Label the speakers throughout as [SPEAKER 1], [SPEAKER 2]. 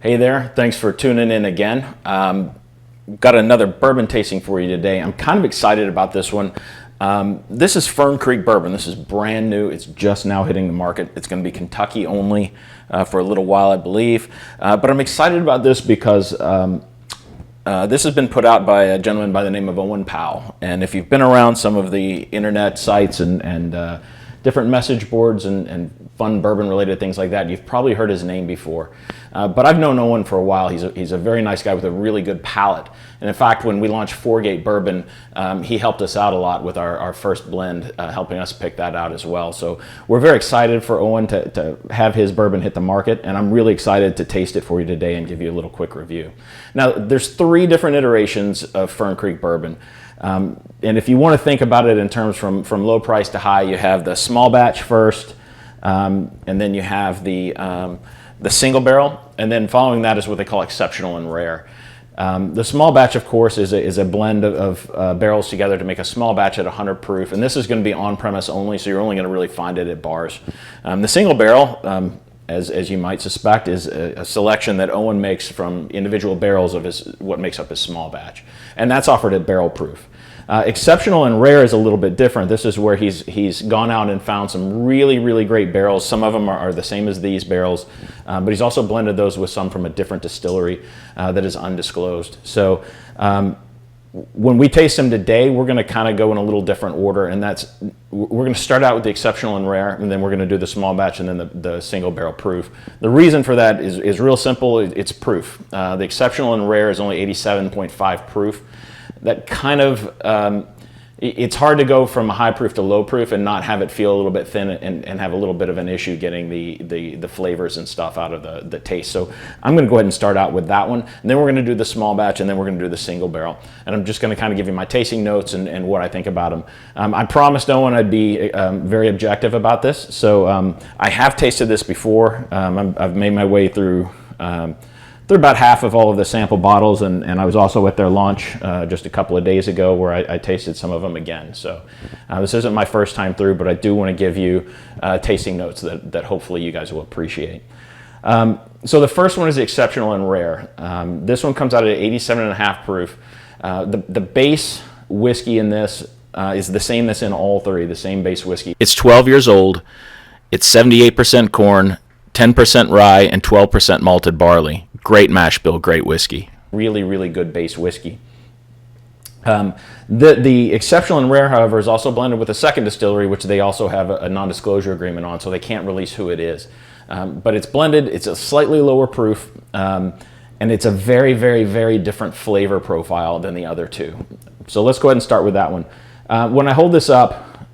[SPEAKER 1] Hey there, thanks for tuning in again. Got another bourbon tasting for you today. I'm kind of excited about this one. This is Fern Creek Bourbon. This is brand new. It's just now hitting the market. It's going to be Kentucky only for a little while, I believe. But I'm excited about this because this has been put out by a gentleman by the name of Owen Powell. And if you've been around some of the internet sites and different message boards and fun bourbon related things like that, you've probably heard his name before. But I've known Owen for a while. He's a very nice guy with a really good palate. And in fact, when we launched Foregate Bourbon, he helped us out a lot with our first blend, helping us pick that out as well. So we're very excited for Owen to have his bourbon hit the market, and I'm really excited to taste it for you today and give you a little quick review. Now, there's 3 different iterations of Fern Creek Bourbon. And if you want to think about it in terms from low price to high, you have the small batch first, and then you have the single barrel, and then following that is what they call exceptional and rare. The small batch, of course, is a blend of barrels together to make a small batch at 100 proof, and this is going to be on-premise only, so you're only going to really find it at bars. The single barrel, as you might suspect, is a selection that Owen makes from individual barrels of what makes up his small batch, and that's offered at barrel proof. Exceptional and rare is a little bit different. This is where he's gone out and found some really, really great barrels. Some of them are the same as these barrels, but he's also blended those with some from a different distillery that is undisclosed. So when we taste them today, we're going to kind of go in a little different order, and we're going to start out with the exceptional and rare, and then we're going to do the small batch and then the single barrel proof. The reason for that is real simple. It's proof. The exceptional and rare is only 87.5 proof. That kind of, it's hard to go from a high proof to low proof and not have it feel a little bit thin and have a little bit of an issue getting the flavors and stuff out of the taste. So I'm going to go ahead and start out with that one. And then we're going to do the small batch, and then we're going to do the single barrel. And I'm just going to kind of give you my tasting notes and what I think about them. I promised Owen I'd be very objective about this. So I have tasted this before. I've made my way through about half of all of the sample bottles, and I was also at their launch just a couple of days ago where I tasted some of them again. So this isn't my first time through, but I do want to give you tasting notes that hopefully you guys will appreciate. So the first one is the exceptional and rare. This one comes out at 87.5 proof. The base whiskey in this is the same that's in all 3, the same base whiskey. It's 12 years old. It's 78% corn, 10% rye, and 12% malted barley. Great mash bill, great whiskey. Really, really good base whiskey. The exceptional and rare, however, is also blended with a second distillery, which they also have a non-disclosure agreement on, so they can't release who it is. But it's blended, it's a slightly lower proof, and it's a very, very, very different flavor profile than the other 2. So let's go ahead and start with that one. When I hold this up,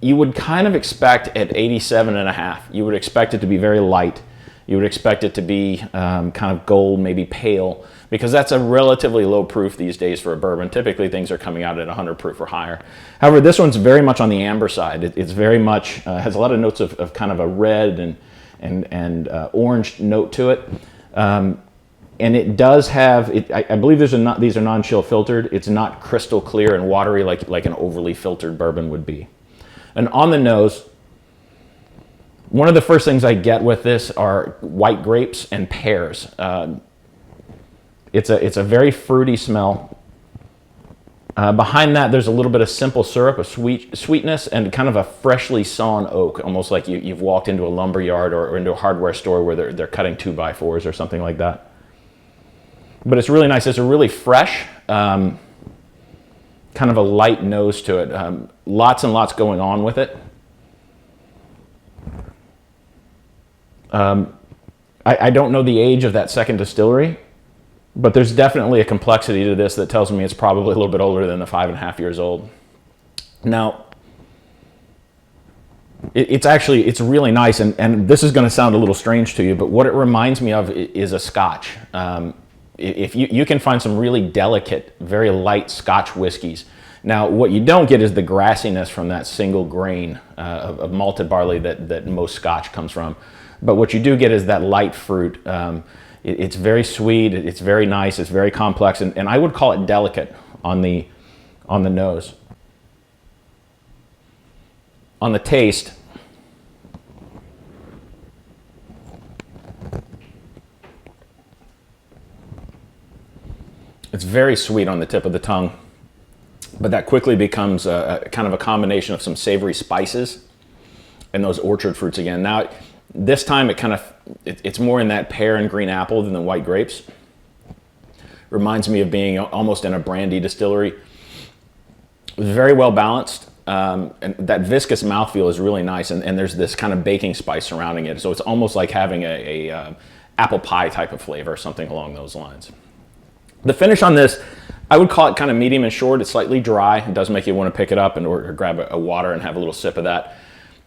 [SPEAKER 1] you would kind of expect at 87.5, you would expect it to be very light. You would expect it to be kind of gold, maybe pale, because that's a relatively low proof these days for a bourbon. Typically things are coming out at 100 proof or higher. However, this one's very much on the amber side. It's very much, has a lot of notes of kind of a red and orange note to it. And it does have, I believe these are non-chill filtered. It's not crystal clear and watery like an overly filtered bourbon would be. And on the nose, one of the first things I get with this are white grapes and pears. It's a very fruity smell. Behind that, there's a little bit of simple syrup, a sweetness, and kind of a freshly sawn oak, almost like you've walked into a lumber yard or into a hardware store where they're cutting 2x4s or something like that. But it's really nice. It's a really fresh, kind of a light nose to it. Lots and lots going on with it. I don't know the age of that second distillery, but there's definitely a complexity to this that tells me it's probably a little bit older than the 5.5 years old. Now, it's really nice, and this is going to sound a little strange to you, but what it reminds me of is a Scotch. If you can find some really delicate, very light Scotch whiskeys. Now, what you don't get is the grassiness from that single grain of malted barley that most Scotch comes from. But what you do get is that light fruit. It's very sweet, it's very nice, it's very complex, and I would call it delicate on the nose. On the taste, It's very sweet on the tip of the tongue, but that quickly becomes a kind of a combination of some savory spices and those orchard fruits again. Now, this time it's more in that pear and green apple than the white grapes. Reminds me of being almost in a brandy distillery. Very well balanced, and that viscous mouthfeel is really nice, and there's this kind of baking spice surrounding it, so it's almost like having a apple pie type of flavor, something along those lines. The finish on this, I would call it kind of medium and short. It's slightly dry. It does make you want to pick it up or grab a water and have a little sip of that.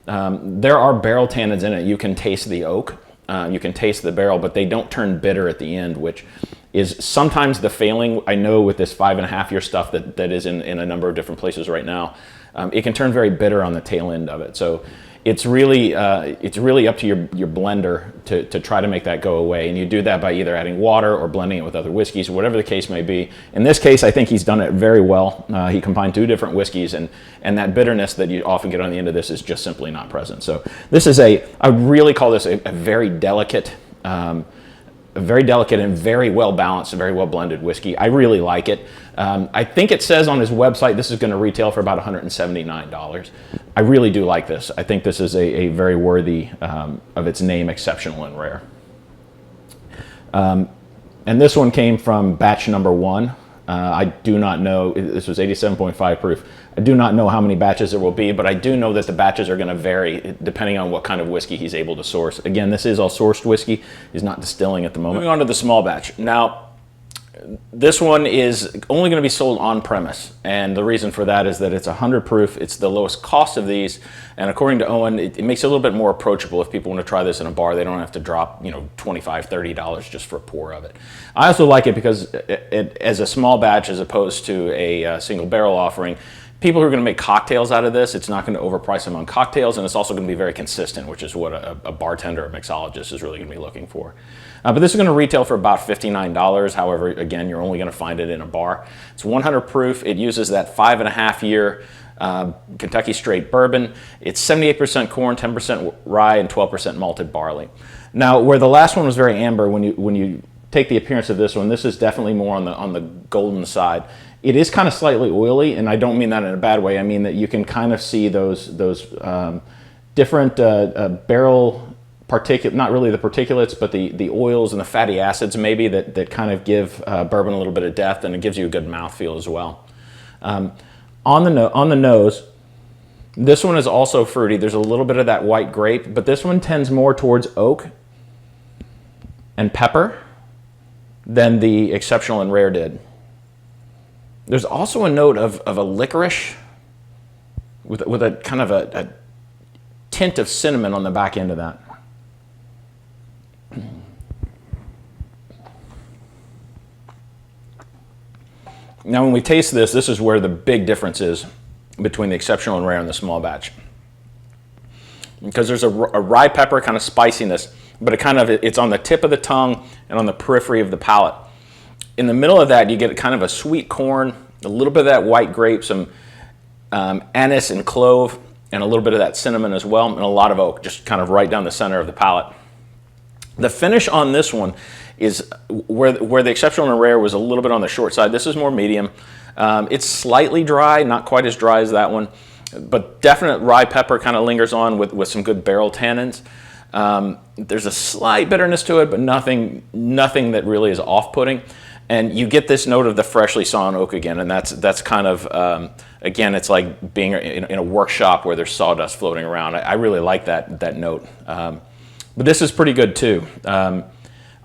[SPEAKER 1] There are barrel tannins in it. You can taste the oak, you can taste the barrel, but they don't turn bitter at the end, which is sometimes the failing. I know with this 5.5 year stuff that is in a number of different places right now, it can turn very bitter on the tail end of it. So it's really up to your blender to try to make that go away, and you do that by either adding water or blending it with other whiskeys, whatever the case may be. In this case, I think he's done it very well. He combined 2 different whiskeys, and that bitterness that you often get on the end of this is just simply not present. So this is I really call this a very delicate and very well balanced and very well blended whiskey. I really like it. I think it says on his website this is going to retail for about $179. I really do like this. I think this is a very worthy of its name, exceptional and rare. And this one came from batch number 1. I do not know, this was 87.5 proof. I do not know how many batches there will be, but I do know that the batches are going to vary depending on what kind of whiskey he's able to source. Again, this is all sourced whiskey. He's not distilling at the moment. Moving on to the small batch. Now, this one is only going to be sold on premise, and the reason for that is that it's 100 proof. It's the lowest cost of these, and according to Owen, it makes it a little bit more approachable. If people want to try this in a bar, they don't have to drop $25, $30 just for a pour of it. I also like it because as a small batch as opposed to a single barrel offering, people who are going to make cocktails out of this, it's not going to overprice them on cocktails, and it's also going to be very consistent, which is what a bartender or mixologist is really going to be looking for. But this is going to retail for about $59. However, again, you're only going to find it in a bar. It's 100 proof. It uses that 5.5 year Kentucky straight bourbon. It's 78% corn, 10% rye, and 12% malted barley. Now, where the last one was very amber, when you take the appearance of this one, this is definitely more on the golden side. It is kind of slightly oily, and I don't mean that in a bad way. I mean that you can kind of see those different barrel particulate, not really the particulates, but the oils and the fatty acids maybe that kind of give bourbon a little bit of depth, and it gives you a good mouthfeel as well. On the nose, this one is also fruity. There's a little bit of that white grape, but this one tends more towards oak and pepper than the exceptional and rare did. There's also a note of a licorice with a kind of a tint of cinnamon on the back end of that. Now, when we taste this, this is where the big difference is between the exceptional and rare and the small batch. Because there's a rye pepper kind of spiciness, but it's on the tip of the tongue and on the periphery of the palate. In the middle of that, you get kind of a sweet corn, a little bit of that white grape, some anise and clove, and a little bit of that cinnamon as well, and a lot of oak, just kind of right down the center of the palate. The finish on this one is where the exceptional and rare was a little bit on the short side. This is more medium. It's slightly dry, not quite as dry as that one, but definite rye pepper kind of lingers on with some good barrel tannins. There's a slight bitterness to it, but nothing that really is off-putting. And you get this note of the freshly sawn oak again, and that's kind of, again, it's like being in a workshop where there's sawdust floating around. I really like that note. But this is pretty good too.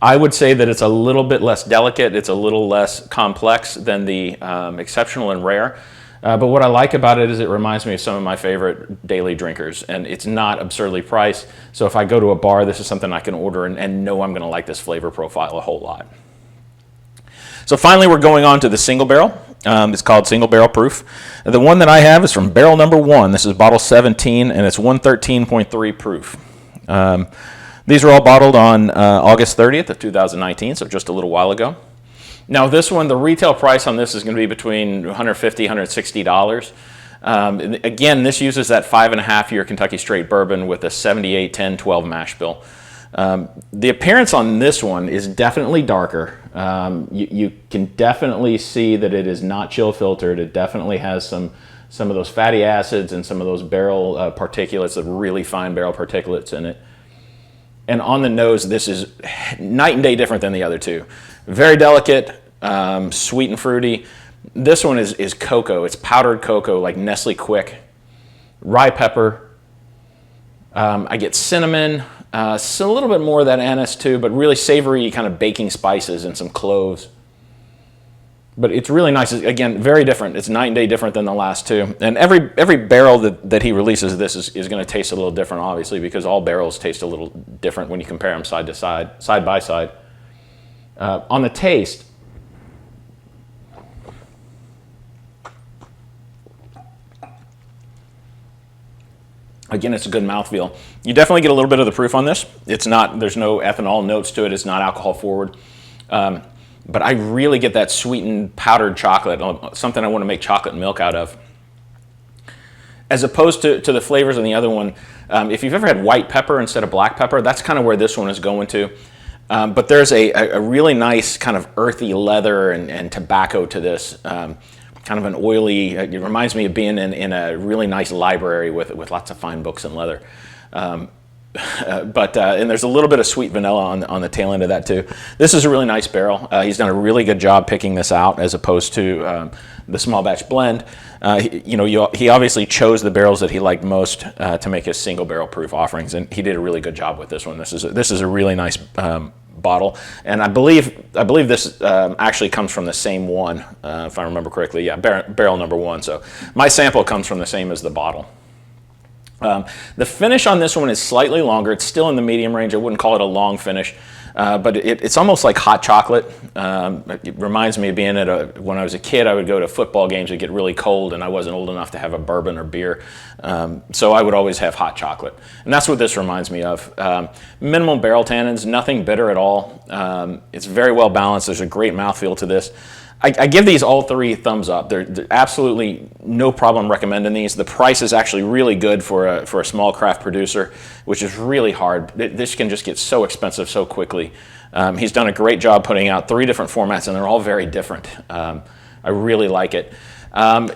[SPEAKER 1] I would say that it's a little bit less delicate, it's a little less complex than the exceptional and rare. But what I like about it is it reminds me of some of my favorite daily drinkers, and it's not absurdly priced. So if I go to a bar, this is something I can order and know I'm going to like this flavor profile a whole lot. So finally, we're going on to the single barrel. It's called Single Barrel Proof. The one that I have is from barrel number 1. This is bottle 17, and it's 113.3 proof. These were all bottled on August 30th of 2019, so just a little while ago. Now this one, the retail price on this is going to be between $150, $160. Again, this uses that 5.5 year Kentucky straight bourbon with a 78, 10, 12 mash bill. The appearance on this one is definitely darker. You can definitely see that it is not chill filtered. It definitely has some of those fatty acids and some of those barrel particulates, the really fine barrel particulates in it. And on the nose, this is night and day different than the other two. Very delicate, sweet and fruity. This one is cocoa. It's powdered cocoa, like Nestle Quick. Rye pepper. I get cinnamon, so a little bit more of that anise too, but really savory kind of baking spices and some cloves. But it's really nice. Again, very different. It's night and day different than the last two. And every barrel that he releases of this is going to taste a little different, obviously, because all barrels taste a little different when you compare them side by side. On the taste, again, it's a good mouthfeel. You definitely get a little bit of the proof on this. There's no ethanol notes to it. It's not alcohol forward. But I really get that sweetened powdered chocolate, something I want to make chocolate milk out of. As opposed to the flavors in the other one, if you've ever had white pepper instead of black pepper, that's kind of where this one is going to. But there's a really nice kind of earthy leather and tobacco to this. Kind of an oily, it reminds me of being in a really nice library with lots of fine books and leather. And there's a little bit of sweet vanilla on the tail end of that too. This is a really nice barrel. He's done a really good job picking this out as opposed to the small batch blend. He obviously chose the barrels that he liked most to make his single barrel proof offerings, and he did a really good job with this one. This is a really nice bottle, and I believe this actually comes from the same one, if I remember correctly. Yeah, barrel number 1. So my sample comes from the same as the bottle. The finish on this one is slightly longer. It's still in the medium range. I wouldn't call it a long finish, but it's almost like hot chocolate. It reminds me of being when I was a kid, I would go to football games. It'd get really cold, and I wasn't old enough to have a bourbon or beer, so I would always have hot chocolate. And that's what this reminds me of. Minimal barrel tannins, nothing bitter at all. It's very well balanced. There's a great mouthfeel to this. I give these all 3 thumbs up. They're absolutely no problem recommending these. The price is actually really good for a small craft producer, which is really hard. This can just get so expensive so quickly. He's done a great job putting out 3 different formats, and they're all very different. I really like it.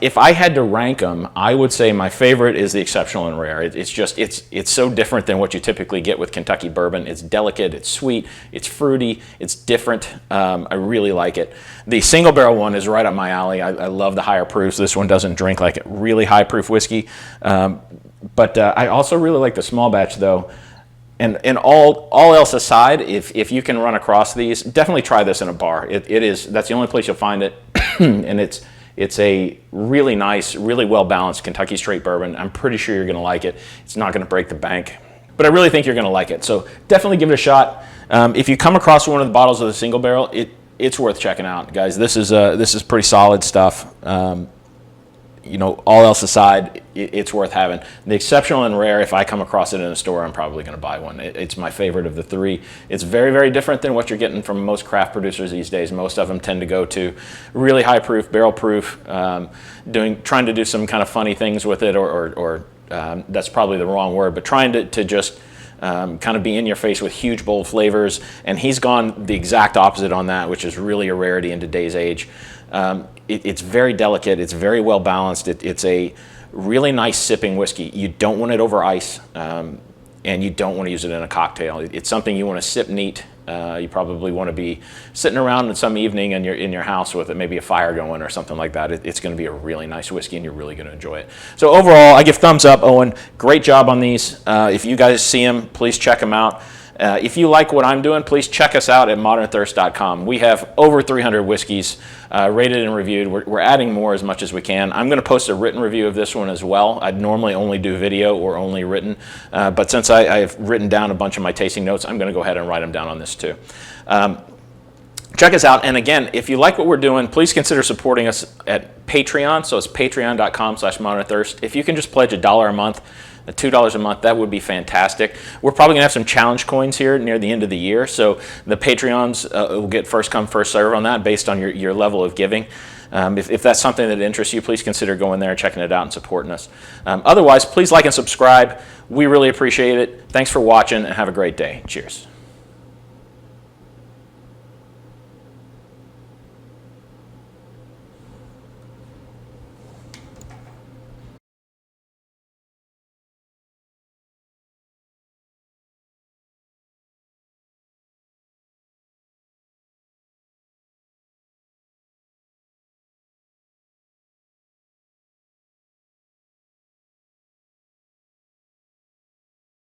[SPEAKER 1] If I had to rank them, I would say my favorite is the Exceptional and Rare. It's so different than what you typically get with Kentucky bourbon. It's delicate, it's sweet, it's fruity, it's different. I really like it. The single barrel one is right up my alley. I love the higher proofs. This one doesn't drink like really high proof whiskey. But I also really like the small batch though. And all else aside, if you can run across these, definitely try this in a bar. That's the only place you'll find it, and it's a really nice, really well-balanced Kentucky straight bourbon. I'm pretty sure you're going to like it. It's not going to break the bank, but I really think you're going to like it. So definitely give it a shot. If you come across one of the bottles of the single barrel, it's worth checking out, guys. This is pretty solid stuff. All else aside, it's worth having. The Exceptional and Rare, if I come across it in a store, I'm probably going to buy one. It's my favorite of the 3. It's very, very different than what you're getting from most craft producers these days. Most of them tend to go to really high proof, barrel proof, trying to do some kind of funny things with it, or that's probably the wrong word, but trying to just kind of be in your face with huge, bold flavors. And he's gone the exact opposite on that, which is really a rarity in today's age. It's very delicate. It's very well balanced. It's a really nice sipping whiskey. You don't want it over ice, and you don't want to use it in a cocktail. It's something you want to sip neat. You probably want to be sitting around some evening in your house with maybe a fire going or something like that. It's going to be a really nice whiskey, and you're really going to enjoy it. So overall, I give thumbs up, Owen. Great job on these. If you guys see them, please check them out. If you like what I'm doing, please check us out at ModernThirst.com. We have over 300 whiskeys rated and reviewed. We're adding more as much as we can. I'm going to post a written review of this one as well. I'd normally only do video or only written, but since I've written down a bunch of my tasting notes, I'm going to go ahead and write them down on this too. Check us out, and again, if you like what we're doing, please consider supporting us at Patreon. So it's patreon.com/ModernThirst. If you can just pledge $1 a month, at $2 a month, that would be fantastic. We're probably going to have some challenge coins here near the end of the year, so the Patreons will get first come, first serve on that based on your level of giving. If that's something that interests you, please consider going there, checking it out, and supporting us. Otherwise, please like and subscribe. We really appreciate it. Thanks for watching, and have a great day. Cheers.